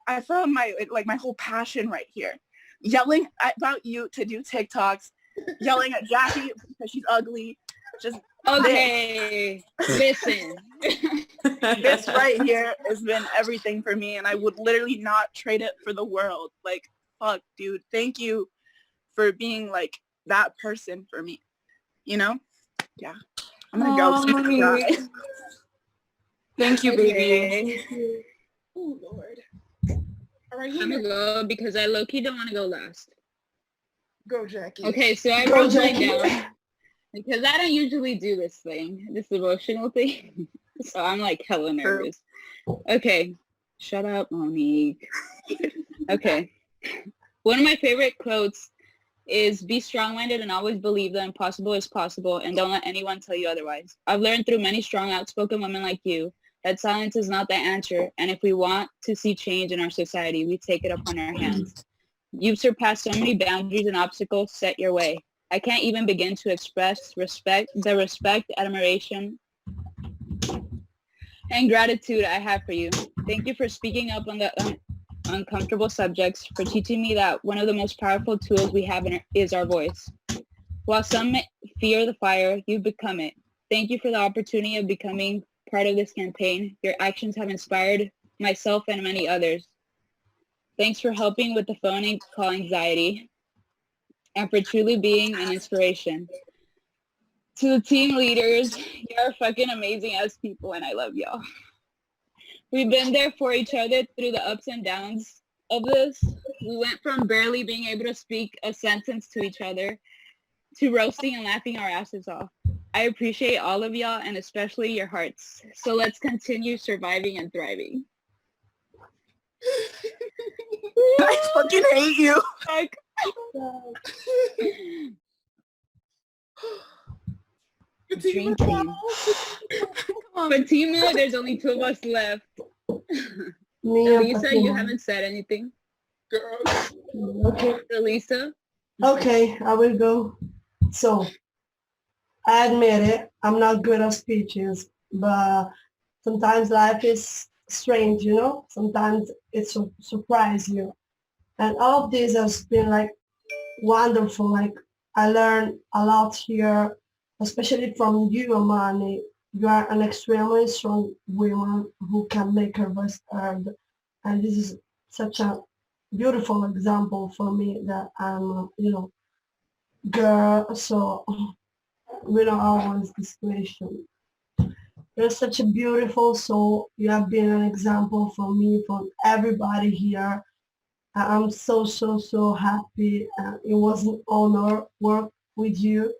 I found my whole passion right here. Yelling about you to do TikToks, yelling at Jackie because she's ugly. Just Okay, listen. this right here has been everything for me, and I would literally not trade it for the world. Like, fuck, dude. Thank you for being like that person for me. You know? Yeah. I'm gonna go. So Monique. Thank you, baby. Okay. Oh Lord. All right, I'm gonna go because I low-key don't want to go last. go, Jackie. Okay, so I Go, wrote mine Jackie. down because I don't usually do this thing, this emotional thing. So I'm like hella nervous. Okay, shut up, Monique. Okay. One of my favorite quotes is be strong-minded and always believe the impossible is possible and don't let anyone tell you otherwise. I've learned through many strong, outspoken women like you that silence is not the answer, and if we want to see change in our society, we take it upon our hands. You've surpassed so many boundaries and obstacles set your way. I can't even begin to express the respect, admiration, and gratitude I have for you. Thank you for speaking up on the uncomfortable subjects, for teaching me that one of the most powerful tools we have is our voice. While some may fear the fire, you've become it. Thank you for the opportunity of becoming part of this campaign. Your actions have inspired myself and many others. Thanks for helping with the phone call anxiety and for truly being an inspiration. To the team leaders, you're fucking amazing as people and I love y'all. We've been there for each other through the ups and downs of this. We went from barely being able to speak a sentence to each other to roasting and laughing our asses off. I appreciate all of y'all and especially your hearts. So let's continue surviving and thriving. I fucking hate you. Dream team. Fatima, there's only 2 of us left. Me and Elisa, you Fatima. haven't said anything. Girl. Okay. Elisa? Okay, I will go. So, I admit it, I'm not good at speeches, but sometimes life is strange, you know? Sometimes it surprises you. And all of this has been like wonderful. Like I learned a lot here, especially from you, Amani. You are an extremely strong woman who can make her voice heard. And this is such a beautiful example for me that I'm, girl. So we don't always the situation. You're such a beautiful soul. You have been an example for me, for everybody here. I'm so, so, so happy. It was an honor work with you.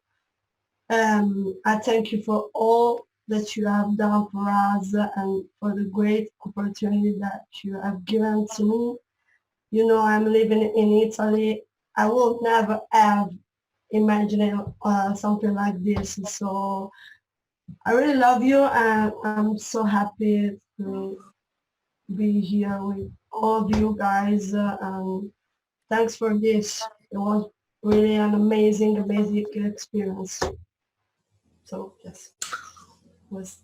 I thank you for all that you have done for us and for the great opportunity that you have given to me. You know, I'm living in Italy. I will never have imagined something like this. So I really love you and I'm so happy to be here with all of you guys. And thanks for this. It was really an amazing, amazing experience. So yes, was.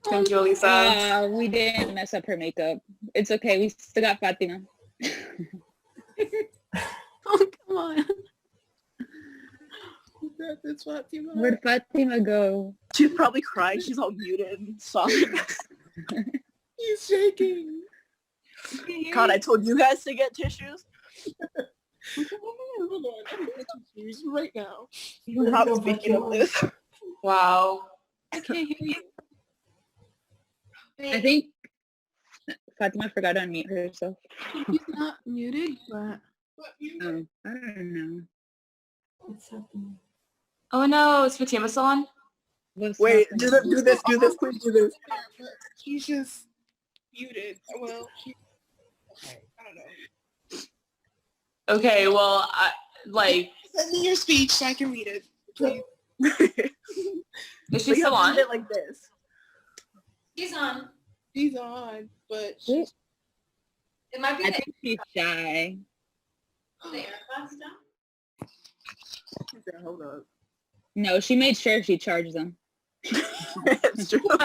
Thank you, Elisa. We didn't mess up her makeup. It's okay. We still got Fatima. Oh, come on. That's Fatima. Where'd Fatima go? She's probably crying. She's all muted and sobbing. He's shaking. God, I told you guys to get tissues. Hold on. I'm going to tissues right now. We're not speaking of this. Wow. I can't hear you. I think Fatima forgot to unmute herself. She's not muted, but... Oh, I don't know. What's happening? Oh no, is Fatima still on? Wait, do this, please do this. She's just muted. Well, okay, I don't know. Okay, well, Send me your speech so I can read it, please. is she But you still have to on? do it like this. She's on. She's on, but Wait, It might be I the think she's shy. AirPods down. She said, hold up. No, she made sure she charged them. It's true. oh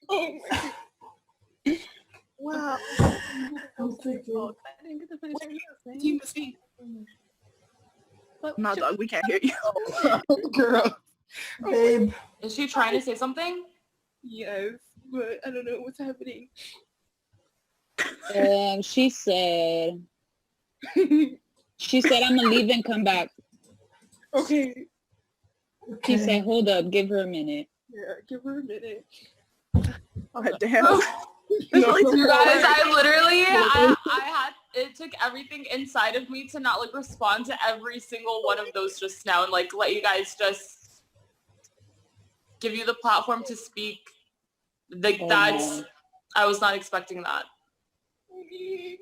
my God. Wow. I'm thinking. I didn't get to finish what you were saying. Team speak. But No, should- dog, we can't hear you. Girl. Babe, Is she trying to say something? Yes, but I don't know what's happening. She said, I'm gonna leave and come back. Okay. She said, hold up, give her a minute. Yeah, give her a minute. Oh, damn. No. You guys, I literally, I had, it took everything inside of me to not like respond to every single one of those just now and like let you guys just give you the platform to speak. Like that's, I was not expecting that.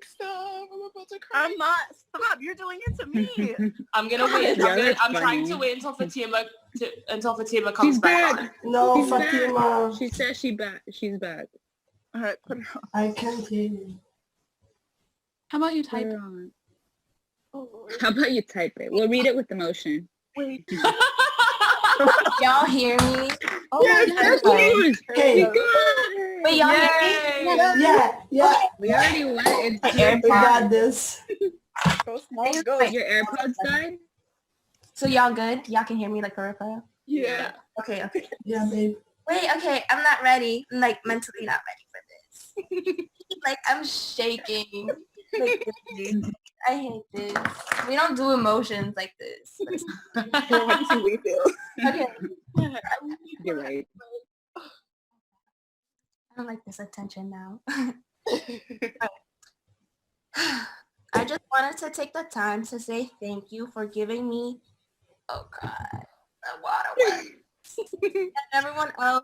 Stop, I'm about to cry. I'm not. Stop. You're doing it to me. I'm gonna wait. Yeah, I'm trying funny. to wait until Fatima comes She's back. back. no, She's back. Fatima, She said she's back. All right, put her on. I can't hear you. How about you Put type? her on. Oh, Lord. How about you type it? We'll read it with emotion. Wait. Y'all hear me? Oh Yes, my God. Hey, Wait, y'all hear me? yeah, We already went into we got this. Go small, go. your AirPods died? So y'all good? Y'all can hear me like for real? Yeah. Okay. Yeah, babe. Wait, okay, I'm not ready. I'm like mentally not ready for this. Like I'm shaking. Like, I hate this. We don't do emotions like this. What do we feel? Okay. You're right. I don't like this attention now. I just wanted to take the time to say thank you for giving me, oh God, a water and everyone else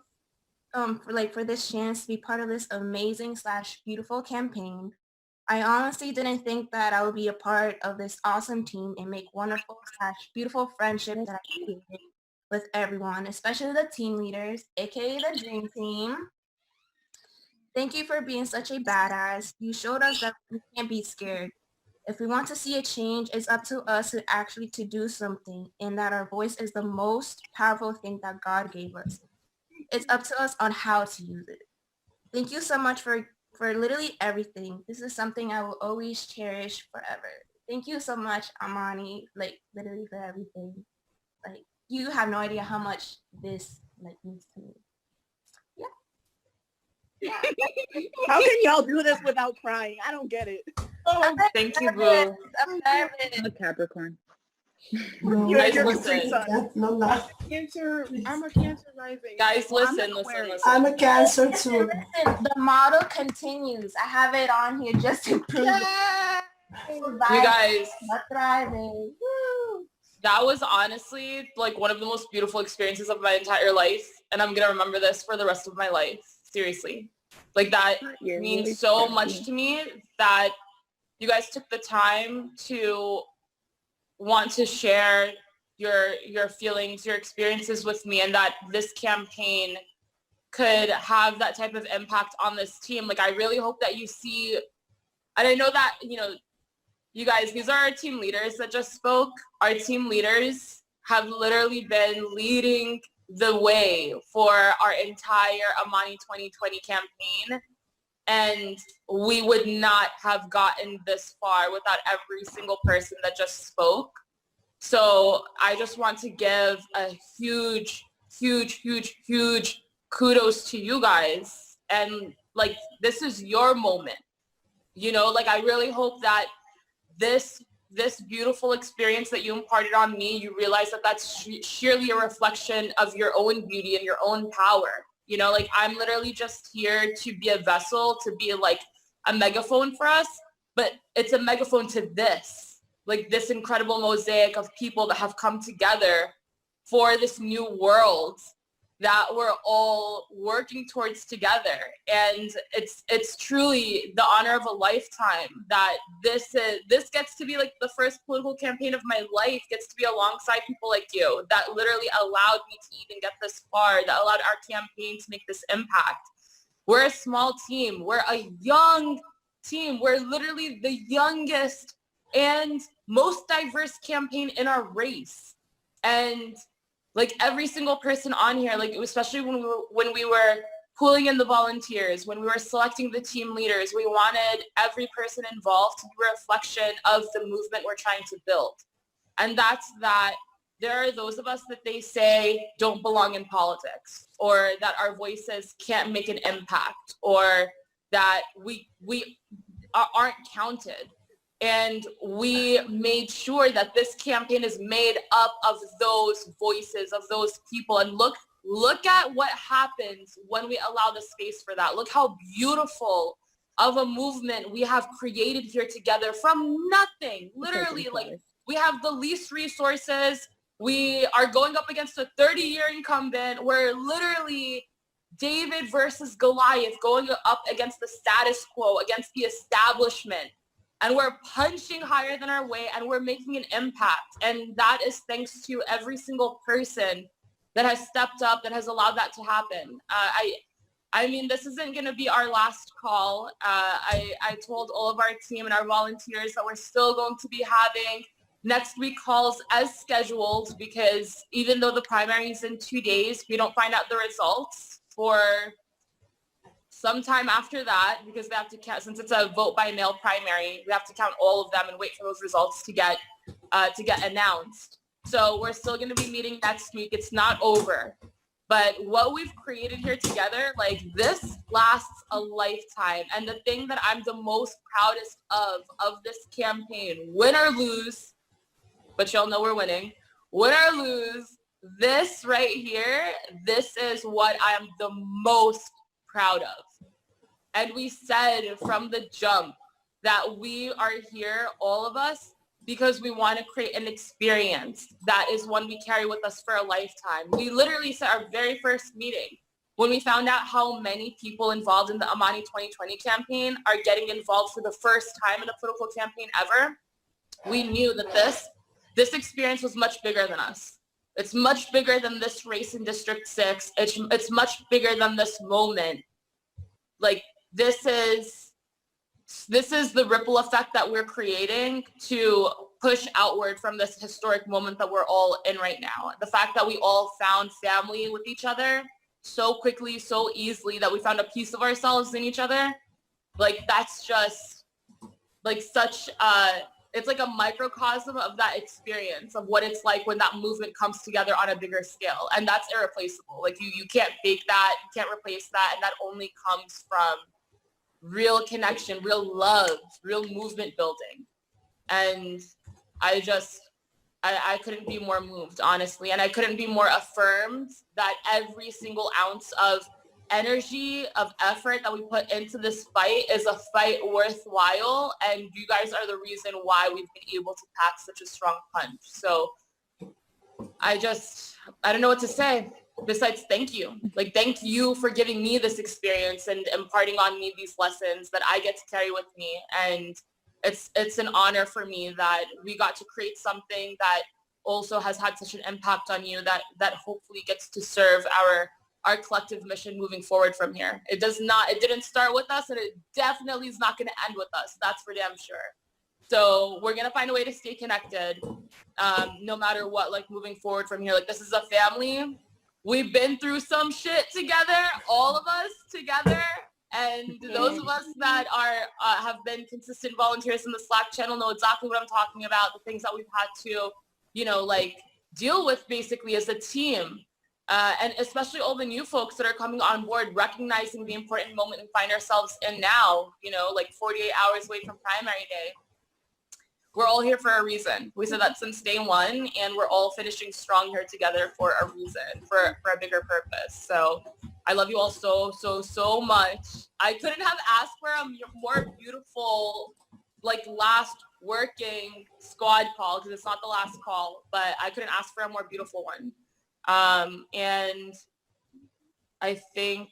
for this chance to be part of this amazing / beautiful campaign. I honestly didn't think that I would be a part of this awesome team and make wonderful / beautiful friendship that I created with everyone, especially the team leaders, aka the dream team. Thank you for being such a badass. You showed us that we can't be scared. If we want to see a change, it's up to us to do something, and that our voice is the most powerful thing that God gave us. It's up to us on how to use it. Thank you so much for literally everything. This is something I will always cherish forever. Thank you so much, Amani, like literally for everything. Like you have no idea how much this like means to me. How can y'all do this without crying? I don't get it. Oh, thank you, boo. I'm nervous. I'm a Capricorn. No, You guys You're a listen. Capri Sun. no, no. I'm a Cancer rising. Guys, listen, I'm an listen, Aquarius. listen. I'm a Cancer too. Listen, the model continues. I have it on here just to prove it. You guys, Not thriving. Woo. that was honestly like one of the most beautiful experiences of my entire life. And I'm going to remember this for the rest of my life. Seriously. Like that You're means really so crazy. much to me that you guys took the time to want to share your feelings, your experiences with me, and that this campaign could have that type of impact on this team. Like I really hope that you see, and I know that, you know, you guys, these are our team leaders that just spoke. Our team leaders have literally been leading the way for our entire Amani 2020 campaign. And we would not have gotten this far without every single person that just spoke. So I just want to give a huge, huge, huge, huge kudos to you guys. And like, this is your moment. You know, like I really hope that this beautiful experience that you imparted on me, you realize that that's sheerly a reflection of your own beauty and your own power. You know, like I'm literally just here to be a vessel, to be like a megaphone for us, but it's a megaphone to this, like this incredible mosaic of people that have come together for this new world that we're all working towards together. And it's truly the honor of a lifetime that this gets to be like the first political campaign of my life, gets to be alongside people like you that literally allowed me to even get this far, that allowed our campaign to make this impact. We're a small team. We're a young team. We're literally the youngest and most diverse campaign in our race. And like every single person on here, like especially when we were pulling in the volunteers, when we were selecting the team leaders, we wanted every person involved to be a reflection of the movement we're trying to build. And that's that there are those of us that they say don't belong in politics, or that our voices can't make an impact, or that we aren't counted. And we made sure that this campaign is made up of those voices, of those people. And look at what happens when we allow the space for that. Look how beautiful of a movement we have created here together from nothing. Literally, like, we have the least resources. We are going up against a 30-year incumbent. We're literally David versus Goliath, going up against the status quo, against the establishment. And we're punching higher than our weight, and we're making an impact. And that is thanks to every single person that has stepped up, that has allowed that to happen. I mean, this isn't going to be our last call. I told all of our team and our volunteers that we're still going to be having next week calls as scheduled, because even though the primary is in 2 days, we don't find out the results for sometime after that, because they have to count, since it's a vote by mail primary, we have to count all of them and wait for those results to get announced. So we're still going to be meeting next week. It's not over. But what we've created here together, like, this lasts a lifetime. And the thing that I'm the most proudest of this campaign, win or lose, but y'all know we're winning, win or lose, this right here, this is what I am the most proud of. And we said from the jump that we are here, all of us, because we want to create an experience that is one we carry with us for a lifetime. We literally said our very first meeting, when we found out how many people involved in the Amani 2020 campaign are getting involved for the first time in a political campaign ever, we knew that this experience was much bigger than us. It's much bigger than this race in District 6. It's much bigger than this moment. Like, this is the ripple effect that we're creating to push outward from this historic moment that we're all in right now. The fact that we all found family with each other so quickly, so easily, that we found a piece of ourselves in each other, like, that's just like such it's like a microcosm of that experience of what it's like when that movement comes together on a bigger scale. And that's irreplaceable. Like, you can't fake that, you can't replace that. And that only comes from real connection, real love, real movement building. And I couldn't be more moved, honestly. And I couldn't be more affirmed that every single ounce of energy, of effort that we put into this fight is a fight worthwhile. And you guys are the reason why we've been able to pack such a strong punch. So I don't know what to say besides thank you. Like, thank you for giving me this experience and imparting on me these lessons that I get to carry with me. And it's an honor for me that we got to create something that also has had such an impact on you, that hopefully gets to serve our collective mission moving forward from here. It didn't start with us, and it definitely is not going to end with us. That's for damn sure. So we're going to find a way to stay connected, no matter what, like, moving forward from here. Like, this is a family. We've been through some shit together, all of us together. And those of us that have been consistent volunteers in the Slack channel know exactly what I'm talking about, the things that we've had to, like, deal with basically as a team. And especially all the new folks that are coming on board, recognizing the important moment we find ourselves in now, like 48 hours away from primary day. We're all here for a reason. We said that since day one, and we're all finishing strong here together for a reason, for a bigger purpose. So I love you all so, so, so much. I couldn't have asked for a more beautiful, like, last working squad call, because it's not the last call, but I couldn't ask for a more beautiful one. And I think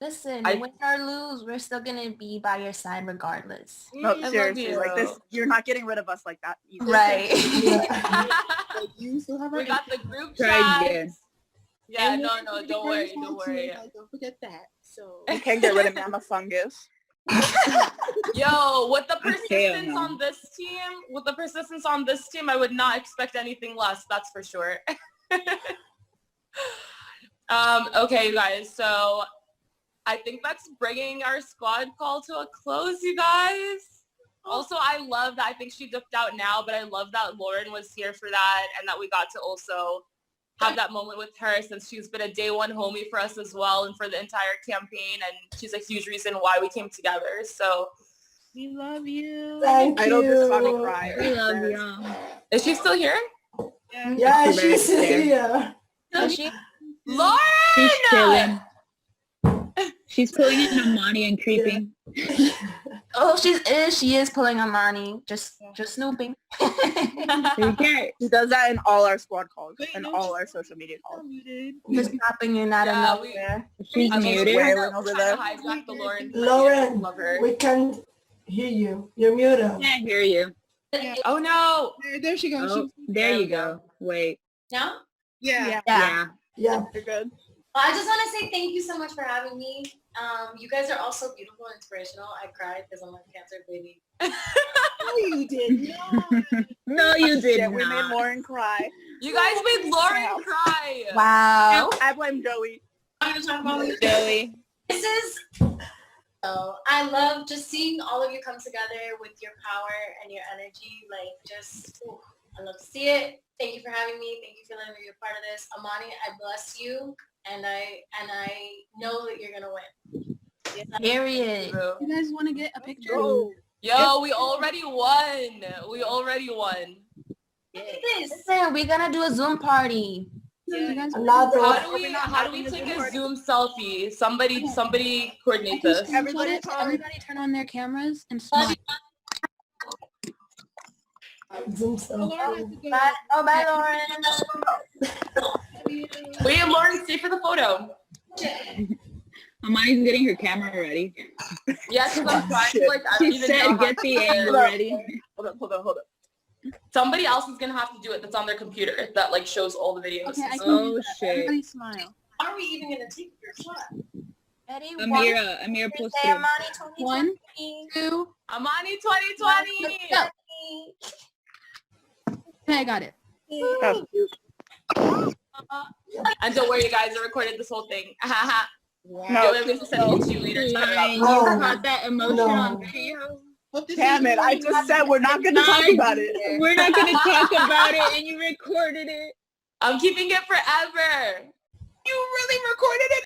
Listen, I- win or lose, we're still gonna be by your side regardless. No, I love seriously, like this, you. you're not getting rid of us like that either. Right. Like, you still have our We got the group Try chat. again. Yeah, and no, we're gonna don't be worry, very don't small too, worry. guys, don't forget that. So You can't get rid of me. I'm a fungus. Yo, with the Hell persistence no. on this team, I would not expect anything less, that's for sure. Okay, you guys, so I think that's bringing our squad call to a close, you guys. Also, I love that. I think she dipped out now, but I love that Lauren was here for that and that we got to also have that moment with her since she's been a day one homie for us as well and for the entire campaign, and she's a huge reason why we came together. So We love you. Thank I don't just want to you. cry. We love you. is she still here? Yeah, She's she's there. here. Is she? Lauren! She's chilling. She's pulling in Amani and creeping. Oh, she is pulling Amani. Just snooping. Okay. She does that in all our squad calls and all our social media calls. Just popping in out of Yeah, nowhere. She's I'm muted. wailing over there. trying to hijack the Lauren. Lauren, Love her. we can't hear you. You're muted. Can't hear you. Oh no! there she goes. Oh, there you go. Wait. No? Yeah. Yeah. Yeah. You're good. Well, I just want to say thank you so much for having me. You guys are all so beautiful and inspirational. I cried because I'm a cancer baby. No, you did not. No, you did Yeah, we made not. Lauren cry. You guys made Lauren cry. Wow. I blame Joey. I'm gonna talk about Joey. this is. So I love just seeing all of you come together with your power and your energy. Like I love to see it. Thank you for having me. Thank you for letting me be a part of this. Amani, I bless you, and I know that you're gonna win. Period. You guys want to get a picture? Yo, we already won. We already won. Look at this. Listen, we're gonna do a Zoom party. You guys Another How do we take a Zoom selfie? Somebody coordinate this. Everybody turn on their cameras and smile. Zoom stuff. Bye. Oh, bye, Lauren. Wait, Lauren, stay for the photo. Amani's getting her camera ready. Yeah, because I'm trying to like. I don't She even said, know how "Get to the do it." angle ready." Hold on. Somebody else is gonna have to do it. That's on their computer. That like shows all the videos. Okay, I can Oh do that. shit. Everybody smile. How are we even gonna take your shot? Ready? Amira post Say through. Amani 2020. 1, 2. Amani 2020. Go. Okay, I got it. That's cute. And don't worry, you guys. I recorded this whole thing. No, I'm gonna send it to you later. Fine. You Oh, caught that emotion no. on video. damn it. I just said we're not going to talk about it. We're not going to talk about it, and you recorded it. I'm keeping it forever. You really recorded it